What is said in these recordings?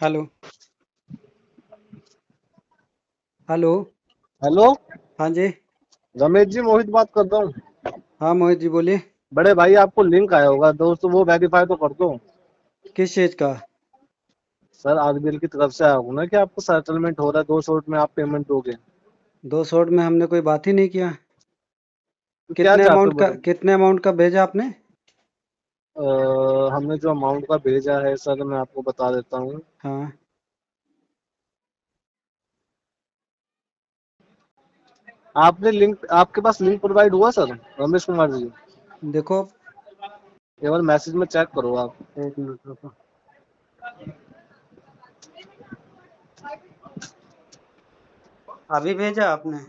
Hello. Hello. Hello. हाँ जी। रमेश जी, मोहित बात कर रहा हूँ। हाँ मोहित जी बोलिए। बड़े भाई, आपको लिंक आया होगा दोस्त, वो वेरीफाई तो कर दो। किस चीज़ का? सर, आरबीएल की तरफ से आया हूँ ना कि आपको सेटलमेंट हो रहा है, 2 शॉट में आप पेमेंट दोगे। दो शॉट में हमने कोई बात ही नहीं किया। तो क्या चाहते हो बड़े? कितने अमाउंट का भेजा आपने? हमने जो अमाउंट का भेजा है सर, मैं आपको बता देता हूँ। हाँ। आपने लिंक, आपके पास लिंक प्रोवाइड हुआ सर रमेश कुमार जी? देखो। एक बार मैसेज में चेक करो आप। एक मिनट रुको। अभी भेजा आपने?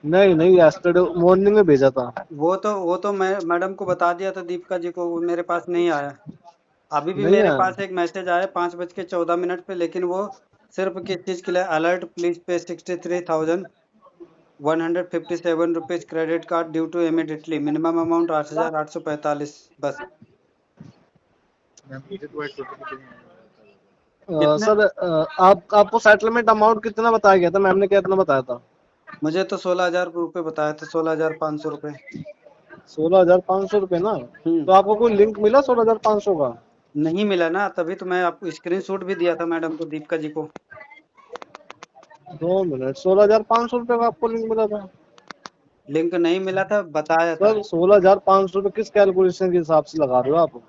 नहीं नहीं, यस्टरडे मॉर्निंग में भेजा था। वो तो मैं मैडम को बता दिया था, दीपिका जी को, वो मेरे पास नहीं आया। अभी भी नहीं मेरे है। पास एक मैसेज आया 5:14 पे, लेकिन वो सिर्फ किस चीज़ के लिए, alert please pay 63,157 rupees credit card due to immediately, minimum amount 8,845, बस। कितने? सर, आपको सेटलमेंट अमाउंट कितना बताया गया था? मैम ने कितना बताया था? मुझे तो 16,000 रुपये बताया था, 16,500 रुपये। 16,500 रुपये ना? हम्म। तो आपको कोई लिंक मिला 16,500 का? नहीं मिला ना, तभी तो मैं आपको स्क्रीनशॉट भी दिया था मैडम को, दीपिका जी को। 2 मिनट, 16,500 रुपये का आपको लिंक मिला था? लिंक नहीं मिला था, बताया था। सर, 16,500 रुपये किस कैलकुलेशन के हिसाब से लगा रहे हो आप?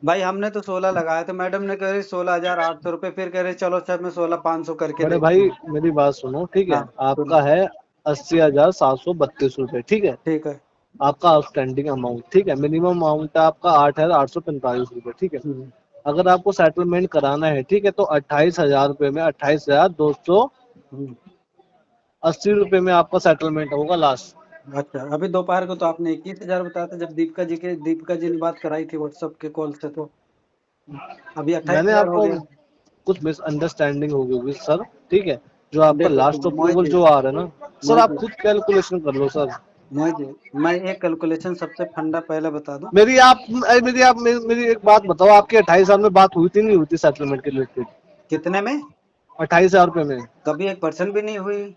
भाई हमने तो 16 लगाया था, मैडम ने कह रही 16,800 रुपये, फिर कह रही चलो सर मैं 16,500 करके बड़े देखती भाई, हूँ। मेरी बात सुनो, ठीक है? हाँ सुनो। आपका है 80,732 रुपये, ठीक है? ठीक है। आपका आउटस्टैंडिंग अमाउंट, ठीक है? मिनिमम अमाउंट है आपका 8,845 रुपये, ठीक है? हम्म, अगर आपको सेटलमेंट कराना है, ठीक है, तो 28,000 रुपये में 28,280 हम्म। रुपये में आपका सेटलमेंट होगा लास्ट। अच्छा, अभी दोपहर को तो आपने 21,000 बताया था, जब दीपिका जी ने बात कराई थी व्हाट्सएप के कॉल से, तो अभी अट्ठाईस मैंने हजार हो आपको गया। कुछ मिसअंडरस्टैंडिंग हो गई होगी सर, ठीक है? जो आपका देखो लास्ट सुनो मोहित अप्रूवल जी। जो आ रहा है ना, सर मोहित आप जी। खुद कैलकुलेशन कर लो सर। मोहित जी, मैं एक कैलकुलेशन सबसे फंडा पहले बता दूं। मेरी एक बात बताओ, आपकी 28 साल में बात हुई थी नहीं हुई थी सेटलमेंट के रिलेटेड? कितने में? 28,000 रुपये में कभी 1% भी नहीं हुई।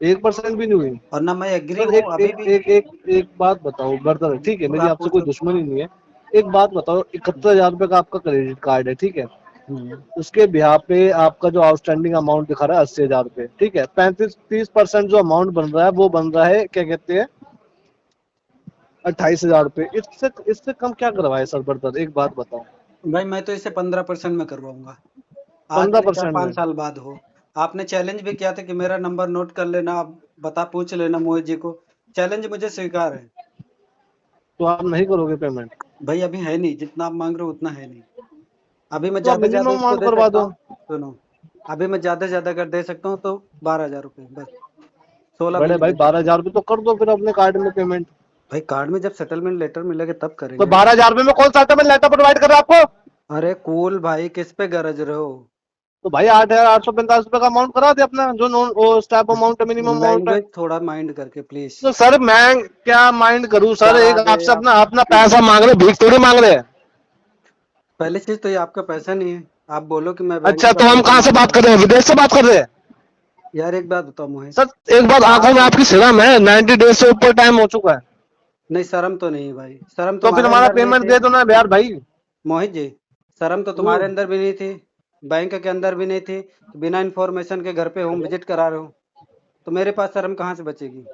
1% भी नहीं हुई? और ना मैं एग्री सर, हूँ एक अभी एक भी। एक एक एक बात बताओ ब्रदर, ठीक है? मेरी आप आपसे कोई पूछो। दुश्मनी नहीं है। एक बात बताओ, 71,000 रुपये का आपका क्रेडिट कार्ड है, ठीक है? हम्म। उसके ब्याह पे आपका जो आउटस्टैंडिंग अमाउंट दिखा रहा है 80,000 रुपये, ठीक है? 35-30% जो अमाउंट बन रहा है वो बन रहा है, क्या कहते हैं, 28,000 रुपये। इससे इससे कम क्या करवाए सर ब्रदर, एक बात बताओ। भाई मैं तो इसे 15% में करवाऊंगा। आज पंद्रह नहीं, चाहे परसेंट में 5 साल बाद हो। आपने चैलेंज भी किया था कि मेरा नंबर नोट कर लेना, आप बता पूछ लेना मोहित जी को। चैलेंज मुझे स्वीकार है। तो आप नहीं करोगे पेमेंट? भाई अभी है नहीं, जितना आप मांग रहे हो उतना है नहीं। अभी मैं तो आप ज्यादा ज्यादा मिनिमम इसको अमाउंट दे करवा सकता दो। हूँ। सुनो। अभी मैं ज्यादा ज्यादा कर दे सकता हूँ तो 12,000 रुपये बस। 16 भी बड़े नहीं भाई, दे सकता। 12,000 रुपये तो कर दो फिर अपने कार्ड में पेमेंट। भाई कार्ड में जब सेटलमेंट लेटर मिलेगा तब तो करेंगे ना। 12,000 रुपये में कौन सा पेमेंट लेटर प्रोवाइड कर रहा है आपको? अरे कूल भाई, किस पे गरज रहे हो? तो भाई, 8,845 रुपये का अमाउंट करा दे अपना, जो नॉन वो स्टैप अमाउंट है, मिनिमम अमाउंट है। लैंग्वेज थोड़ा माइंड करके प्लीज। तो सर, मैं क्या माइंड करूं सर? करा एक दे आपसे आप। अपना अपना पैसा मांग रहे, भीख थोड़ी मांग रहे हैं। पहली चीज तो ये आपका पैसा नहीं है। आप बोलो कि मैं बैंक अच्छा, का तो हम पैसा कहाँ से मांग बात रहा कर हूँ। रहे हैं? विदेश से बात कर रहे हैं? यार एक बात बताओ मोहित। सर, एक बात, आंखों आप में आपकी शर्म है? 90 डेज से ऊपर टाइम हो चुका है। नहीं, शर्म तो नहीं भाई, शर्म तो फिर तुम्हारे हमारा अंदर नहीं पेमेंट थी। दे दो ना यार भाई। मोहित जी, शर्म तो तुम्हारे हम्म। अंदर भी नहीं थी, बैंक के अंदर भी नहीं थी, तो बिना इन्फॉर्मेशन के घर पे होम विजिट करा रहे हो, तो मेरे पास शर्म कहाँ से बचेगी?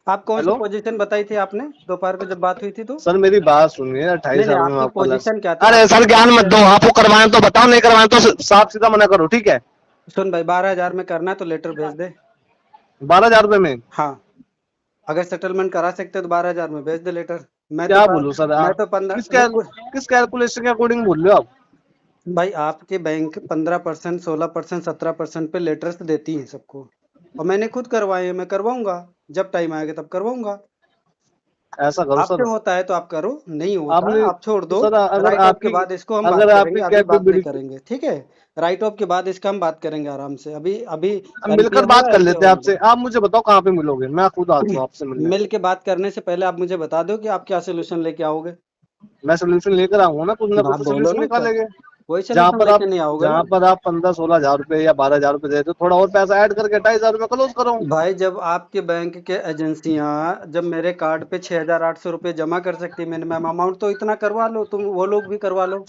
आप कौन सी हेलो। पोजीशन बताई थी आपने दोपहर को जब बात हुई थी तो? सर, मेरी बात सुनिए, अट्ठाईस नहीं नहीं, हजार में आपकी आपका लस। पोजीशन क्या थी, अरे आपने सर, तो ज्ञान कहा मत कि दो। आपको करवाएं तो बताओ, नहीं करवाएं तो साफ सीधा मना करो, ठीक है? सुन भाई, 12,000 में करना है तो लेटर भेज दे। 12,000 रुपये में? हाँ। अगर सेटलमेंट करा सकते हो तो 12,000 में भेज दे लेटर। क्या बोलूं सर? मैं तो किस 15 कैल किस कैलकुलेशन के अकॉर्डिंग बोल रहे हो आप? भाई आपके बैंक 15%, 16%, 17% पे लेटर्स देती है सबको। और मैंने खुद करवाए हैं, मैं करवाऊंगा। जब टाइम आएगा तब करवाऊंगा। ऐसा करो आपसे सर। होता है तो आप करो, नहीं होता आपने आप छोड़ दो। सर, अगर राइट ऑफ के आपकी बाद इसको हम बात अगर करेंगे, आपकी अभी बात नहीं कैपेबिलिटी, करेंगे, ठीक है? राइट ऑफ के बाद इसका हम बात करेंगे आराम से, अभी अभी हम मिलकर एनपीए बात हुआ, कर एनपीए लेते हैं होने आपसे। दो। आप मुझे बताओ कहाँ पे मिलोगे, मैं खुद आता हूँ आपसे मिलने। मिल के बात करने से पहले आप मुझे बता दो कि आप क्या सोल्यूशन लेके आओगे। मैं सोल्यूशन लेकर आऊंगा ना, कुछ ना आप कुछ बोलो सोल्यूशन ना निकालेंगे। वही जहाँ सोल्यूशन पर आप लेके नहीं आओगे ना। 15-16 हजार रुपए या 12 हजार रुपए दे, तो थोड़ा और पैसा ऐड करके 2,500 रुपए क्लोज करो। भाई जब आपके बैंक के एजेंसियां जब मेरे कार्ड पे 6,800 रुपये जमा कर सकती है मिनिमम अमाउंट, तो इतना करवा लो तुम, वो लोग भी करवा लो।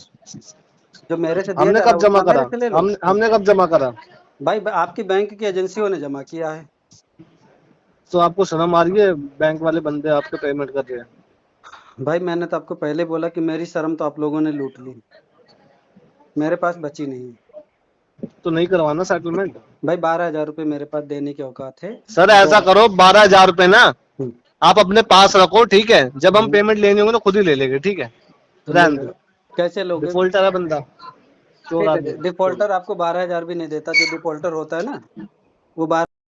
जो मेरे से दिया हमने जा रहा कब है जमा उतना करा? मेरे से ले लो। हमने कब जमा करा? भाई आपकी बैंक की एजेंसियों ने जमा किया है। तो आपको शर्म आ रही है? बैंक वाले बंदे आपको पेमेंट कर रहे हैं। भाई मैंने तो आपको पहले बोला कि मेरी शर्म तो आप लोगों ने लूट ली, मेरे पास बची नहीं। तो नहीं करवाना सेटलमेंट? भाई 12,000 रुपये मेरे पास देने के औकात है। सर ऐसा करो, 12,000 रुपए ना हम्म, आप अपने पास रखो, ठीक है? जब हम हम्म, पेमेंट लेने होंगे तो खुद ही ले लेंगे, ठीक है? तो ले रहने लो। दो। कैसे लोगे? डिफॉल्टर है बंदा, चोर ठीक आदमी है, है, छोड़ो। डिफॉल्टर आपको 12,000 भी नहीं देता, जो डिफॉल्टर होता है ना वो 12